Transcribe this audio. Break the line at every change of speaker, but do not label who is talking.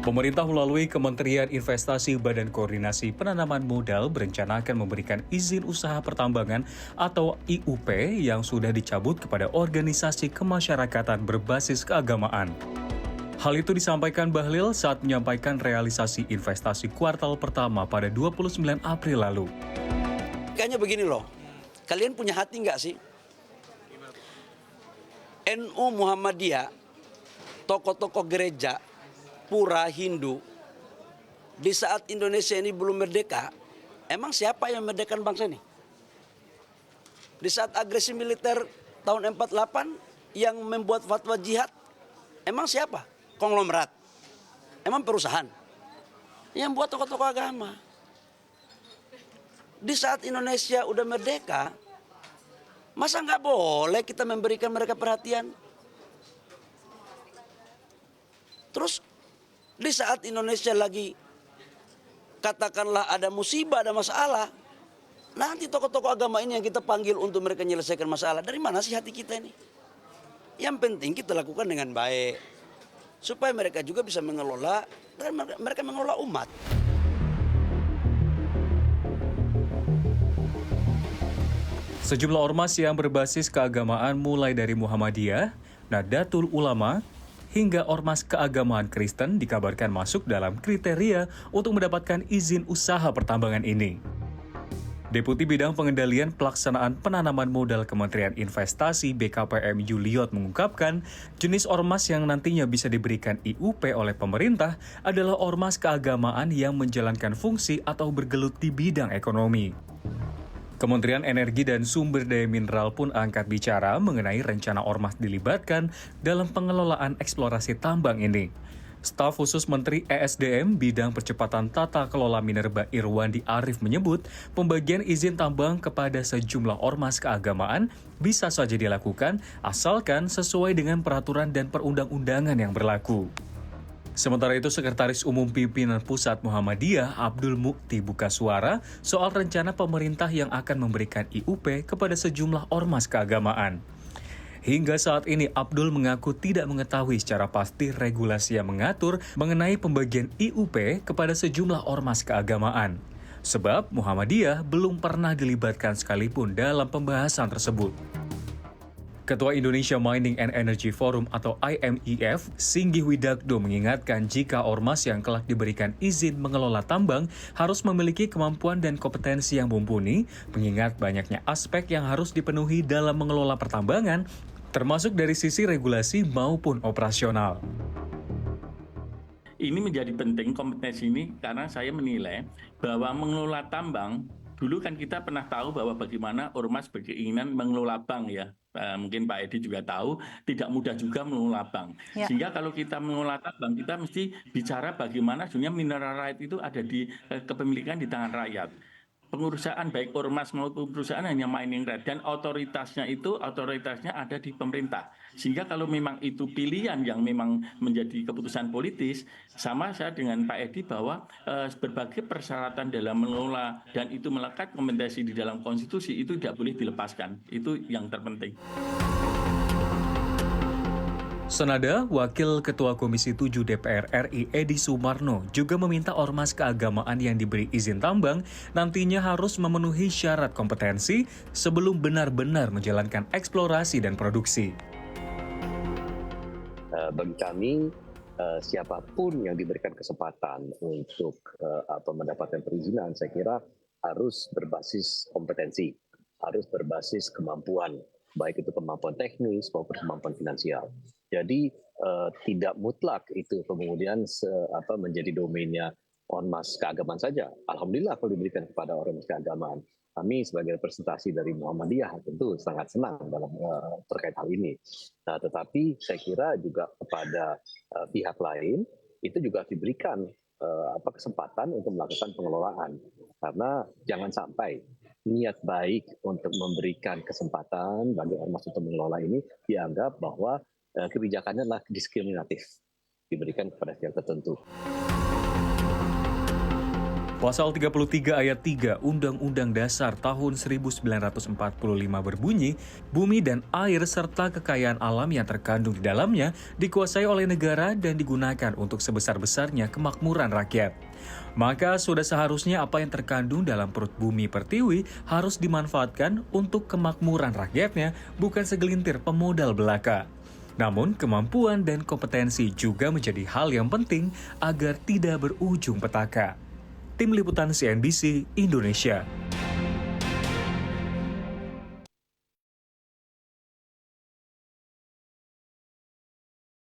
Pemerintah melalui Kementerian Investasi Badan Koordinasi Penanaman Modal berencana akan memberikan izin usaha pertambangan atau IUP yang sudah dicabut kepada organisasi kemasyarakatan berbasis keagamaan. Hal itu disampaikan Bahlil saat menyampaikan realisasi investasi kuartal pertama pada 29 April lalu.
Kayaknya begini loh, kalian punya hati nggak sih? NU Muhammadiyah, tokoh-tokoh gereja, pura Hindu, di saat Indonesia ini belum merdeka, emang siapa yang merdekakan bangsa ini? Di saat agresi militer tahun 48 yang membuat fatwa jihad, emang siapa? Konglomerat, emang perusahaan yang buat tokoh-tokoh agama. Di saat Indonesia udah merdeka, masa nggak boleh kita memberikan mereka perhatian? Terus di saat Indonesia lagi katakanlah ada musibah, ada masalah, nanti tokoh-tokoh agama ini yang kita panggil untuk mereka menyelesaikan masalah. Dari mana sih hati kita ini? Yang penting kita lakukan dengan baik, supaya mereka juga bisa mengelola, dan mereka mengelola umat.
Sejumlah ormas yang berbasis keagamaan mulai dari Muhammadiyah, Nahdlatul Ulama, hingga ormas keagamaan Kristen dikabarkan masuk dalam kriteria untuk mendapatkan izin usaha pertambangan ini. Deputi Bidang Pengendalian Pelaksanaan Penanaman Modal Kementerian Investasi BKPM Yuliot mengungkapkan, jenis ormas yang nantinya bisa diberikan IUP oleh pemerintah adalah ormas keagamaan yang menjalankan fungsi atau bergelut di bidang ekonomi. Kementerian Energi dan Sumber Daya Mineral pun angkat bicara mengenai rencana ormas dilibatkan dalam pengelolaan eksplorasi tambang ini. Staf khusus Menteri ESDM Bidang Percepatan Tata Kelola Minerba Irwandi Arif menyebut pembagian izin tambang kepada sejumlah ormas keagamaan bisa saja dilakukan asalkan sesuai dengan peraturan dan perundang-undangan yang berlaku. Sementara itu, Sekretaris Umum Pimpinan Pusat Muhammadiyah Abdul Mukti buka suara soal rencana pemerintah yang akan memberikan IUP kepada sejumlah ormas keagamaan. Hingga saat ini, Abdul mengaku tidak mengetahui secara pasti regulasi yang mengatur mengenai pembagian IUP kepada sejumlah ormas keagamaan. Sebab Muhammadiyah belum pernah dilibatkan sekalipun dalam pembahasan tersebut. Ketua Indonesia Mining and Energy Forum atau IMEF, Singgih Widakdo mengingatkan jika ormas yang kelak diberikan izin mengelola tambang harus memiliki kemampuan dan kompetensi yang mumpuni, mengingat banyaknya aspek yang harus dipenuhi dalam mengelola pertambangan, termasuk dari sisi regulasi maupun operasional.
Ini menjadi penting kompetensi ini karena saya menilai bahwa mengelola tambang, dulu kan kita pernah tahu bahwa bagaimana ormas berkeinginan mengelola bank ya. Mungkin Pak Edi juga tahu, tidak mudah juga mengelola bank. Ya. Sehingga kalau kita mengelola tambang, kita mesti bicara bagaimana sebenarnya mineral right itu ada di kepemilikan di tangan rakyat. Pengurusan baik ormas maupun perusahaan hanya mining right, dan otoritasnya ada di pemerintah. Sehingga kalau memang itu pilihan yang memang menjadi keputusan politis, sama saya dengan Pak Edi bahwa berbagai persyaratan dalam mengelola dan itu melekat kompetensi di dalam konstitusi itu tidak boleh dilepaskan. Itu yang terpenting.
Senada, Wakil Ketua Komisi 7 DPR RI Edi Sumarno juga meminta ormas keagamaan yang diberi izin tambang nantinya harus memenuhi syarat kompetensi sebelum benar-benar menjalankan eksplorasi dan produksi.
Bagi kami, siapapun yang diberikan kesempatan untuk mendapatkan perizinan, saya kira harus berbasis kompetensi, harus berbasis kemampuan, baik itu kemampuan teknis maupun kemampuan finansial. Jadi tidak mutlak itu kemudian menjadi domainnya ormas keagamaan saja. Alhamdulillah kalau diberikan kepada ormas keagamaan. Kami sebagai representasi dari Muhammadiyah tentu sangat senang dalam terkait hal ini. Nah, tetapi saya kira juga kepada pihak lain itu juga diberikan kesempatan untuk melakukan pengelolaan. Karena jangan sampai niat baik untuk memberikan kesempatan bagi ormas untuk mengelola ini dianggap bahwa kebijakannya adalah diskriminatif, diberikan kepada pihak tertentu.
Pasal 33 ayat 3 Undang-Undang Dasar tahun 1945 berbunyi, bumi dan air serta kekayaan alam yang terkandung di dalamnya dikuasai oleh negara dan digunakan untuk sebesar-besarnya kemakmuran rakyat. Maka sudah seharusnya apa yang terkandung dalam perut bumi pertiwi harus dimanfaatkan untuk kemakmuran rakyatnya, bukan segelintir pemodal belaka. Namun, kemampuan dan kompetensi juga menjadi hal yang penting agar tidak berujung petaka. Tim Liputan CNBC Indonesia.